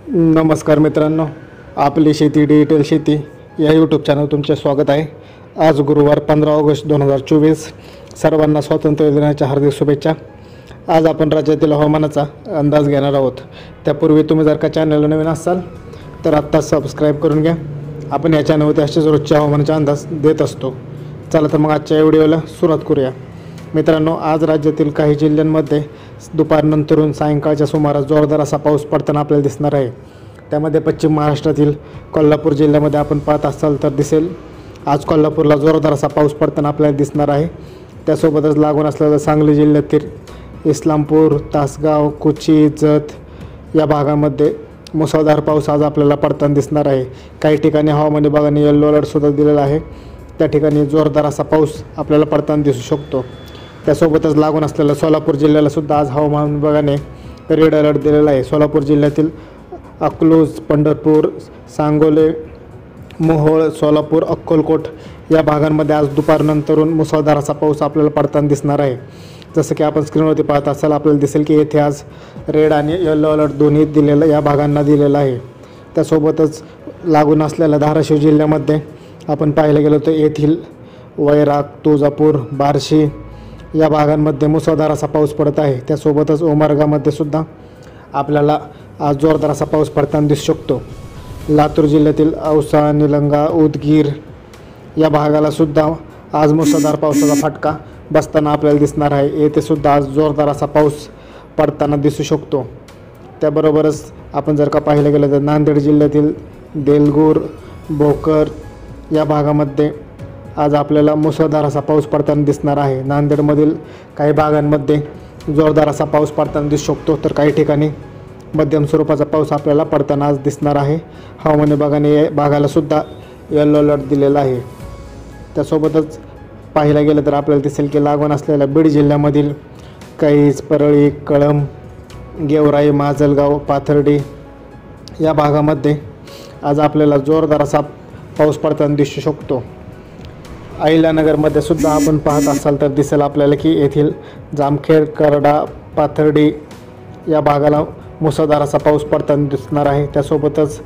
नमस्कार मित्रांनो, आपली शेती डिजिटल शेती या यूट्यूब चॅनल तुमचे स्वागत आहे। आज गुरुवार 15 ऑगस्ट 2024, सर्वांना स्वातंत्र्य दिनाच्या हार्दिक शुभेच्छा। आज आपण राज्यातील हवामानाचा अंदाज घेणार आहोत। त्यापूर्वी तुम्ही जर का चॅनलला नवीन असाल तर आत्ता सबस्क्राईब करून घ्या। आपण या चॅनलवरती असेच रोजच्या हवामानाचा अंदाज देत असतो। चला तर मग आजच्या व्हिडिओला सुरुवात करूया। मित्रांनो, आज राज्यातील काही जिल्ह्यांमध्ये दुपारनंतरून सायंकाळच्या सुमारास जोरदार असा पाऊस पडताना आपल्याला दिसणार आहे। त्यामध्ये पश्चिम महाराष्ट्रातील कोल्हापूर जिल्ह्यामध्ये आपण पाहत असाल तर दिसेल, आज कोल्हापूरला जोरदार असा पाऊस पडताना आपल्याला दिसणार आहे। त्यासोबतच लागून असलेल्या सांगली जिल्ह्यातील इस्लामपूर, तासगाव, कुची, जत या भागामध्ये मुसळधार पाऊस आज आपल्याला पडताना दिसणार आहे। काही ठिकाणी हवामान विभागाने येलो अलर्टसुद्धा दिलेला आहे। त्या ठिकाणी जोरदार असा पाऊस आपल्याला पडताना दिसू शकतो। त्यासोबतच लागून असलेल्या सोलापूर जिल्ह्याला सुद्धा आज हवामान विभागाने रेड अलर्ट दिलेला आहे। सोलापूर जिल्ह्यातील अकलूज, पंढरपूर, सांगोले, मोहोळ, सोलापूर, अक्कलकोट या भागांमध्ये आज दुपारनंतरून मुसळधार असा पाऊस आपल्याला पडताना दिसणार आहे। जसं की आपण स्क्रीनवरती पाहत असाल, आपल्याला दिसेल की येथे आज रेड आणि येलो अलर्ट दोन्ही दिलेलं या भागांना दिलेला आहे। त्यासोबतच लागून असलेल्या धाराशिव जिल्ह्यामध्ये आपण पाहायला गेलो तर येथील वैराग, तुळजापूर, बार्शी या भागांमध्ये मुसळधार असा पाऊस पडत आहे। त्यासोबतच उमरगामध्ये सुद्धा आपल्याला आज जोरदार असा पाऊस पडताना दिसू शकतो। लातूर जिल्ह्यातील औसा, निलंगा, उदगीर या भागाला सुद्धा आज मुसळधार पावसाचा फटका बसताना आपल्याला दिसणार आहे। येथे सुद्धा आज जोरदार असा पाऊस पडताना दिसू शकतो। त्याबरोबरच आपण जर का पाहिलं गेलं तर नांदेड जिल्ह्यातील देलगूर, भोकर या भागामध्ये आज आपल्याला मुसळधार असा पाऊस पडताना दिसणार आहे। नांदेडमधील काही भागांमध्ये जोरदार असा पाऊस पडताना दिसू शकतो, तर काही ठिकाणी मध्यम स्वरूपाचा पाऊस आपल्याला पडताना आज दिसणार आहे। हवामान विभागाने या भागाला सुद्धा येलो अलर्ट दिलेला आहे। त्यासोबतच पाहायला गेलं तर आपल्याला दिसेल की लागून असलेल्या बीड जिल्ह्यामधील कैज, परळी, कळंब, गेवराई, माजलगाव, पाथर्डी या भागामध्ये आज आपल्याला जोरदार असा पाऊस पडताना दिसू शकतो। अहिल्यानगरमध्ये सुद्धा आपण पाहत असाल तर दिसेल आपल्याला की येथील जामखेड, करडा, पाथर्डी या भागाला मुसळधार असा पाऊस पडताना दिसणार आहे। त्यासोबतच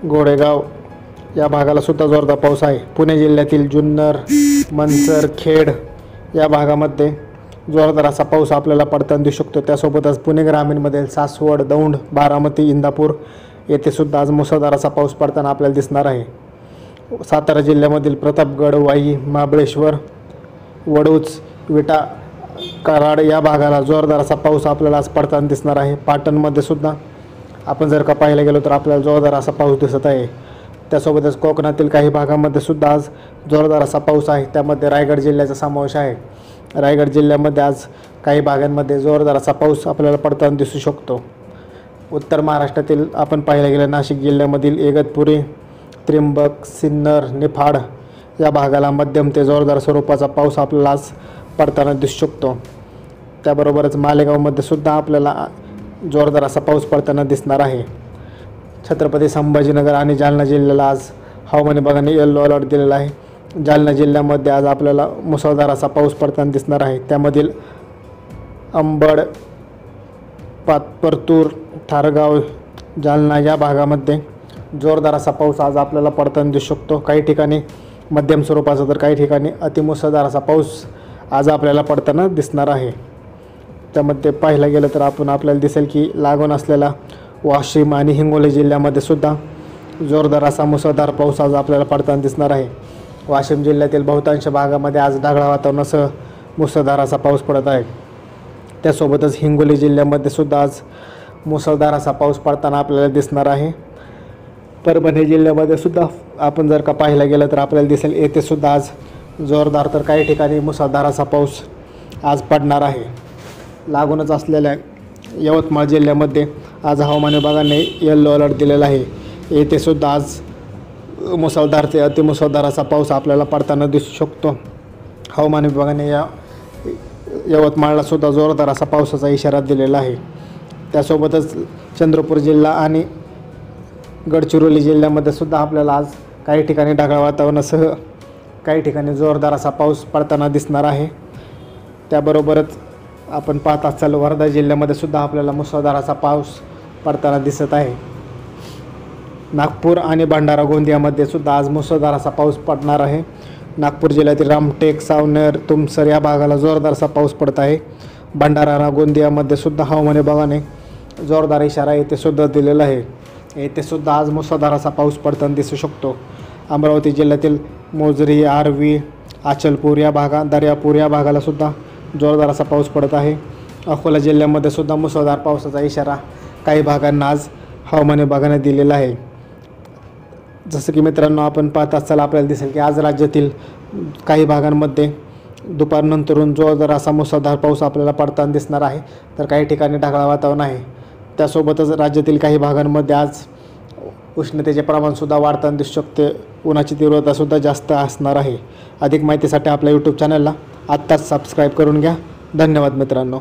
गोडेगाव या भागाला सुद्धा जोरदार पाऊस आहे। पुणे जिल्ह्यातील जुन्नर, मनसर, खेड या भागामध्ये जोरदार असा पाऊस आपल्याला पडताना दिसू शकतो। त्यासोबतच पुणे ग्रामीणमधील सासवड, दौंड, बारामती, इंदापूर येथे सुद्धा आज मुसळधार असा पाऊस पडताना आपल्याला दिसणार आहे। सातारा जिल्ह्यामधील प्रतापगड, वाई, महाबळेश्वर, वडूज, विटा, कराड या भागाला जोरदार असा पाऊस आपल्याला आज पडताना दिसणार आहे। पाटणमध्ये सुद्धा आपण जर का पाहायला गेलो तर आपल्याला जोरदार असा पाऊस दिसत आहे। त्यासोबतच कोकणातील काही भागामध्ये सुद्धा आज जोरदार असा पाऊस आहे। त्यामध्ये रायगड जिल्ह्याचा समावेश आहे। रायगड जिल्ह्यामध्ये आज काही भागांमध्ये जोरदार असा पाऊस आपल्याला पडताना दिसू शकतो। उत्तर महाराष्ट्रातील आपण पाहायला गेलं नाशिक जिल्ह्यामधील इगतपुरी, त्र्यंबक, सिन्नर, निफाड या भागाला मध्यम ते जोरदार स्वरूपाचा पाऊस आपल्याला आज पडताना दिसू शकतो। त्याबरोबरच मालेगावमध्ये सुद्धा आपल्याला जोरदार असा पाऊस पडताना दिसणार आहे। छत्रपती संभाजीनगर आणि जालना जिल्ह्याला आज हवामान विभागाने येलो अलर्ट दिलेला आहे। जालना जिल्ह्यामध्ये आज आपल्याला मुसळधार असा पाऊस पडताना दिसणार आहे। त्यामधील अंबड, परतूर, ठारगाव, जालना या भागामध्ये जोरदार असा पाऊस आज आपल्याला पडताना दिसू शकतो। काही ठिकाणी मध्यम स्वरूपाचा तर काही ठिकाणी अतिमुसळधार असा पाऊस आज आपल्याला पडताना दिसणार आहे। त्यामध्ये पाहायला गेलं तर आपल्याला दिसेल की लागून असलेला वाशिम आणि हिंगोली जिल्ह्यामध्ये सुद्धा जोरदार असा मुसळधार पाऊस आज आपल्याला पडताना दिसणार आहे। वाशिम जिल्ह्यातील बहुतांश भागामध्ये आज ढगाळ वातावरणासह मुसळधार असा पाऊस पडत आहे। त्यासोबतच हिंगोली जिल्ह्यामध्ये सुद्धा आज मुसळधार असा पाऊस पडताना आपल्याला दिसणार आहे। परभणी जिल्ह्यामध्ये सुद्धा आपण जर का पाहायला गेलं तर आपल्याला दिसेल येथे सुद्धा आज जोरदार तर काही ठिकाणी मुसळधार असा पाऊस आज पडणार आहे। लागूनच असलेल्या यवतमाळ जिल्ह्यामध्ये आज हवामान विभागाने येलो अलर्ट दिलेला आहे। येथे सुद्धा आज मुसळधार ते अतिमुसळधार असा पाऊस आपल्याला पडताना दिसू शकतो। हवामान विभागाने या यवतमाळला सुद्धा जोरदार असा पावसाचा इशारा दिलेला आहे। त्यासोबतच चंद्रपूर जिल्हा आणि गडचिरोली जिल्ह्यामध्ये सुद्धा आपल्याला आज काही ठिकाणी ढगाळ वातावरणासह काही ठिकाणी जोरदार असा पाऊस पडताना दिसणार आहे। त्याबरोबरच आपण पाहत असाल वर्धा जिल्ह्यामध्ये सुद्धा आपल्याला मुसळधार असा पाऊस पडताना दिसत आहे. नागपूर आणि भंडारा गोंदियामध्ये सुद्धा आज मुसळधार असा पाऊस पडणार आहे. नागपूर जिल्ह्यातील रामटेक, सावनेर, तुमसर या भागाला जोरदार असा पाऊस पडत आहे. भंडारा गोंदियामध्ये सुद्धा हवामान विभागाने जोरदार इशारा येथे सुद्धा दिलेला आहे. येथे सुद्धा आज मुसळधार असा पाऊस पडताना दिसू शकतो. अमरावती जिल्ह्यातील मोजरी, आर्वी, अचलपूर या भागात, दर्यापूर या भागाला सुद्धा जोरदार असा पाऊस पडत आहे. अकोला जिल्ह्यामध्ये सुद्धा मुसळधार पावसाचा इशारा काही भागांना आज हवामान विभागाने दिलेला आहे. जसं की मित्रांनो, आपण पाहत असताना आपल्याला दिसेल की आज राज्यातील काही भागांमध्ये दुपारनंतरून जोरदार असा मुसळधार पाऊस आपल्याला पडताना दिसणार आहे. तर काही ठिकाणी ढगाळ वातावरण आहे. त्यासोबतच राज्यातील काही भागांमध्ये आज उष्णतेचे प्रमाणसुद्धा वाढताना दिसू शकते. उन्हाची तीव्रतासुद्धा जास्त असणार आहे. अधिक माहितीसाठी आपल्या यूट्यूब चॅनलला आत्ताच सबस्क्राईब करून घ्या. धन्यवाद मित्रांनो.